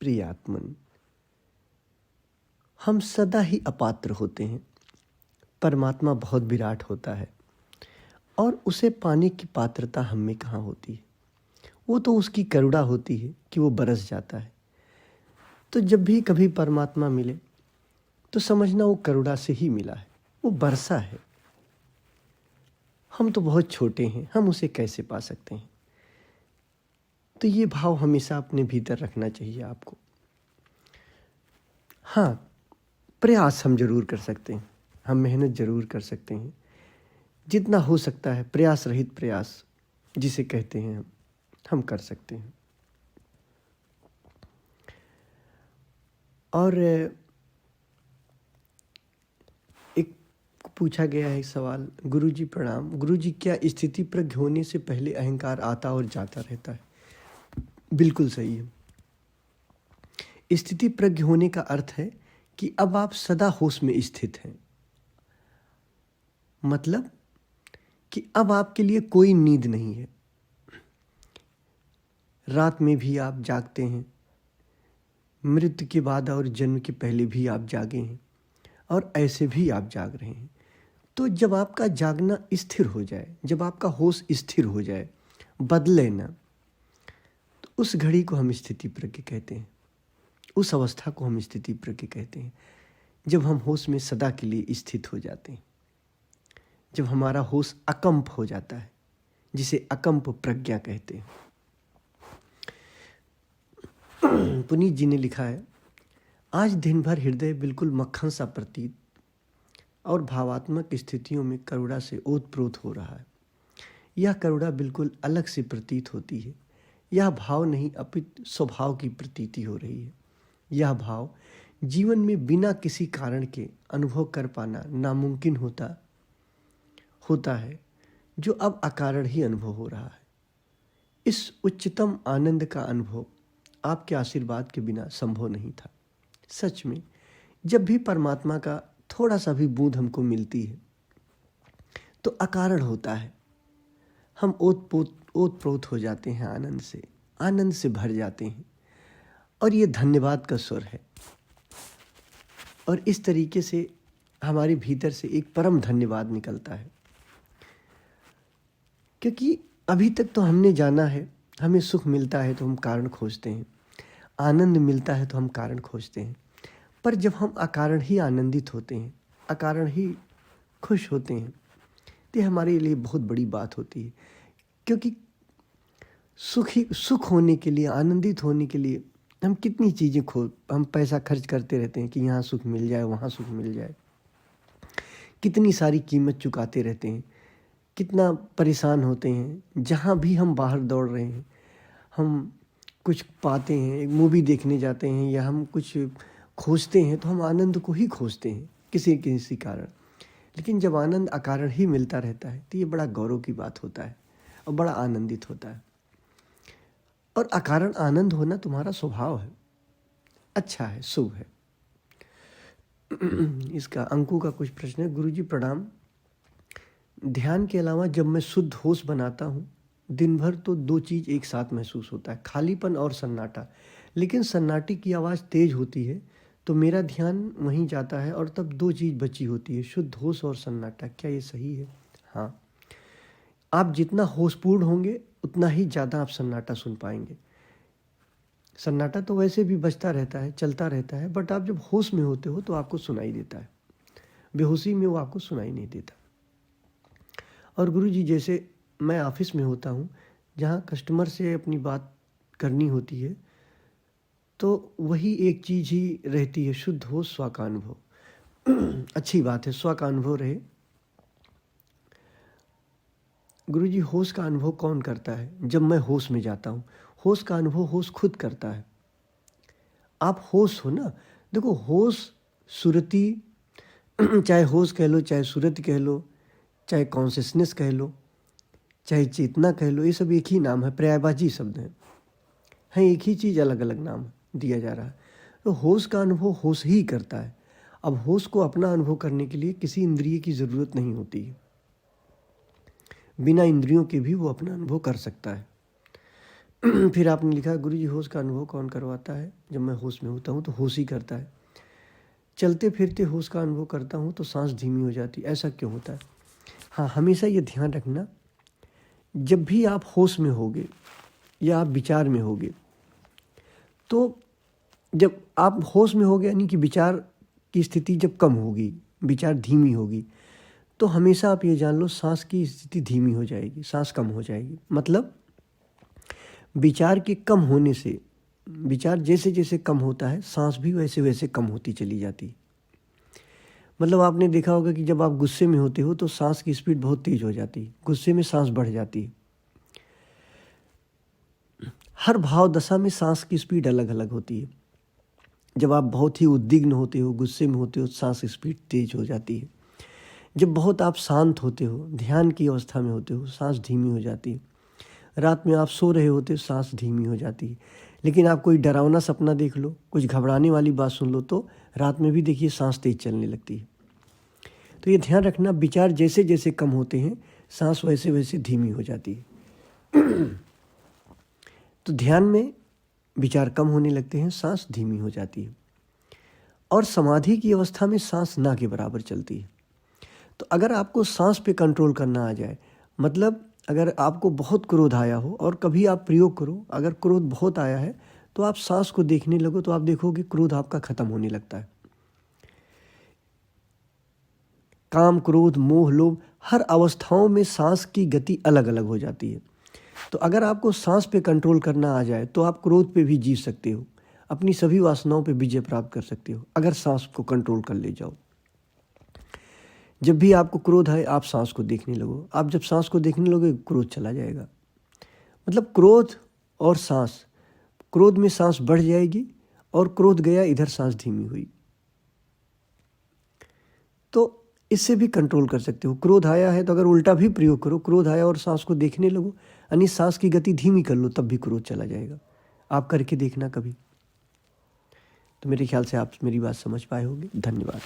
प्रियात्मन, हम सदा ही अपात्र होते हैं। परमात्मा बहुत विराट होता है और उसे पाने की पात्रता हम में कहाँ होती है। वो तो उसकी करुणा होती है कि वो बरस जाता है। तो जब भी कभी परमात्मा मिले तो समझना वो करुणा से ही मिला है, वो बरसा है। हम तो बहुत छोटे हैं, हम उसे कैसे पा सकते हैं। तो ये भाव हमेशा अपने भीतर रखना चाहिए आपको। हाँ, प्रयास हम जरूर कर सकते हैं, हम मेहनत जरूर कर सकते हैं, जितना हो सकता है प्रयास रहित प्रयास जिसे कहते हैं हम कर सकते हैं। और एक पूछा गया है सवाल, गुरुजी प्रणाम, गुरुजी क्या स्थिति प्रज्ञ होने से पहले अहंकार आता और जाता रहता है? बिल्कुल सही है। स्थिति प्रज्ञ होने का अर्थ है कि अब आप सदा होश में स्थित हैं। मतलब कि अब आपके लिए कोई नींद नहीं है। रात में भी आप जागते हैं, मृत्यु के बाद और जन्म के पहले भी आप जागे हैं और ऐसे भी आप जाग रहे हैं। तो जब आपका जागना स्थिर हो जाए, जब आपका होश स्थिर हो जाए, बदले ना, तो उस घड़ी को हम स्थिति प्रज्ञ कहते हैं। उस अवस्था को हम स्थिति प्रज्ञ कहते हैं, जब हम होश में सदा के लिए स्थित हो जाते हैं, जब हमारा होश अकंप हो जाता है, जिसे अकंप प्रज्ञा कहते हैं। पुनीत जी ने लिखा है, आज दिन भर हृदय बिल्कुल मक्खन सा प्रतीत और भावात्मक स्थितियों में करुणा से ओतप्रोत हो रहा है। यह करुणा बिल्कुल अलग से प्रतीत होती है। यह भाव नहीं अपितु स्वभाव की प्रतीति हो रही है। यह भाव जीवन में बिना किसी कारण के अनुभव कर पाना नामुमकिन होता है, जो अब अकारण ही अनुभव हो रहा है। इस उच्चतम आनंद का अनुभव आपके आशीर्वाद के बिना संभव नहीं था। सच में जब भी परमात्मा का थोड़ा सा भी बूंद हमको मिलती है तो अकारण होता है। हम ओतप्रोत हो जाते हैं, आनंद से भर जाते हैं और ये धन्यवाद का स्वर है। और इस तरीके से हमारे भीतर से एक परम धन्यवाद निकलता है, क्योंकि अभी तक तो हमने जाना है, हमें सुख मिलता है तो हम कारण खोजते हैं, आनंद मिलता है तो हम कारण खोजते हैं। पर जब हम अकारण ही आनंदित होते हैं, अकारण ही खुश होते हैं, तो हमारे लिए बहुत बड़ी बात होती है। क्योंकि सुख होने के लिए, आनंदित होने के लिए हम कितनी चीज़ें हम पैसा खर्च करते रहते हैं कि यहाँ सुख मिल जाए, वहाँ सुख मिल जाए। कितनी सारी कीमत चुकाते रहते हैं, कितना परेशान होते हैं। जहाँ भी हम बाहर दौड़ रहे हैं, हम कुछ पाते हैं, एक मूवी देखने जाते हैं या हम कुछ खोजते हैं, तो हम आनंद को ही खोजते हैं किसी कारण। लेकिन जब आनंद अकारण ही मिलता रहता है तो ये बड़ा गौरव की बात होता है और बड़ा आनंदित होता है। और अकारण आनंद होना तुम्हारा स्वभाव है, अच्छा है, शुभ है। इसका अंकु का कुछ प्रश्न है। गुरुजी प्रणाम, ध्यान के अलावा जब मैं शुद्ध होश बनाता हूँ, दिन भर तो दो चीज़ एक साथ महसूस होता है, खालीपन और सन्नाटा। लेकिन सन्नाटे की आवाज़ तेज होती है तो मेरा ध्यान वहीं जाता है और तब दो चीज़ बची होती है, शुद्ध होश और सन्नाटा। क्या ये सही है? हाँ, आप जितना होशपूर्ण होंगे उतना ही ज़्यादा आप सन्नाटा सुन पाएंगे। सन्नाटा तो वैसे भी बजता रहता है, चलता रहता है, बट आप जब होश में होते हो तो आपको सुनाई देता है। बेहोशी में वो आपको सुनाई नहीं देता। और गुरुजी, जैसे मैं ऑफिस में होता हूँ, जहाँ कस्टमर से अपनी बात करनी होती है, तो वही एक चीज़ ही रहती है, शुद्ध हो स्व का अनुभव। अच्छी बात है, स्व का अनुभव रहे। गुरुजी, होश का अनुभव कौन करता है? जब मैं होश में जाता हूँ, होश का अनुभव होश खुद करता है। आप होश हो ना, देखो, होश सुरती, चाहे होश कह लो, चाहे सुरति कह लो, चाहे कॉन्शियसनेस कह लो, चाहे चेतना कह लो, ये सब एक ही नाम है, पर्यायवाची शब्द हैं, एक ही चीज़, अलग अलग नाम दिया जा रहा है। तो होश का अनुभव होश ही करता है। अब होश को अपना अनुभव करने के लिए किसी इंद्रिय की ज़रूरत नहीं होती है, बिना इंद्रियों के भी वो अपना अनुभव कर सकता है। फिर आपने लिखा, गुरुजी होश का अनुभव कौन करवाता है? जब मैं होश में होता हूँ तो होश ही करता है। चलते फिरते होश का अनुभव करता हूँ तो सांस धीमी हो जाती, ऐसा क्यों होता है? हाँ, हमेशा ये ध्यान रखना, जब भी आप होश में होगे या आप विचार में होगे, तो जब आप होश में होगे यानी कि विचार की स्थिति जब कम होगी, विचार धीमी होगी, तो हमेशा आप ये जान लो सांस की स्थिति धीमी हो जाएगी, सांस कम हो जाएगी। मतलब विचार के कम होने से, विचार जैसे जैसे कम होता है, सांस भी वैसे वैसे कम होती चली जाती है। मतलब आपने देखा होगा कि जब आप गुस्से में होते हो तो सांस की स्पीड बहुत तेज हो जाती है, गुस्से में सांस बढ़ जाती है। हर भाव दशा में सांस की स्पीड अलग अलग होती है। जब आप बहुत ही उद्विग्न होते हो, गुस्से में होते हो, सांस की स्पीड तेज हो जाती है। जब बहुत आप शांत होते हो, ध्यान की अवस्था में होते हो, सांस धीमी हो जाती है। रात में आप सो रहे होते हो, सांस धीमी हो जाती है। लेकिन आप कोई डरावना सपना देख लो, कुछ घबराने वाली बात सुन लो, तो रात में भी देखिए सांस तेज चलने लगती है। तो ये ध्यान रखना, विचार जैसे जैसे कम होते हैं, सांस वैसे वैसे धीमी हो जाती है। तो ध्यान में विचार कम होने लगते हैं, सांस धीमी हो जाती है। और समाधि की अवस्था में सांस ना के बराबर चलती है। तो अगर आपको सांस पे कंट्रोल करना आ जाए, मतलब अगर आपको बहुत क्रोध आया हो, और कभी आप प्रयोग करो, अगर क्रोध बहुत आया है तो आप सांस को देखने लगो, तो आप देखोगे क्रोध आपका खत्म होने लगता है। काम, क्रोध, मोह, लोभ, हर अवस्थाओं में सांस की गति अलग अलग हो जाती है। तो अगर आपको सांस पे कंट्रोल करना आ जाए तो आप क्रोध पे भी जीत सकते हो, अपनी सभी वासनाओं पे विजय प्राप्त कर सकते हो, अगर सांस को कंट्रोल कर ले जाओ। जब भी आपको क्रोध आए, आप सांस को देखने लगो। आप जब सांस को देखने लगोगे, क्रोध चला जाएगा। मतलब क्रोध और सांस, क्रोध में सांस बढ़ जाएगी और क्रोध गया, इधर सांस धीमी हुई। तो इससे भी कंट्रोल कर सकते हो। क्रोध आया है तो अगर उल्टा भी प्रयोग करो, क्रोध आया और सांस को देखने लगो, यानी सांस की गति धीमी कर लो, तब भी क्रोध चला जाएगा। आप करके देखना कभी। तो मेरे ख्याल से आप मेरी बात समझ पाए होंगे। धन्यवाद।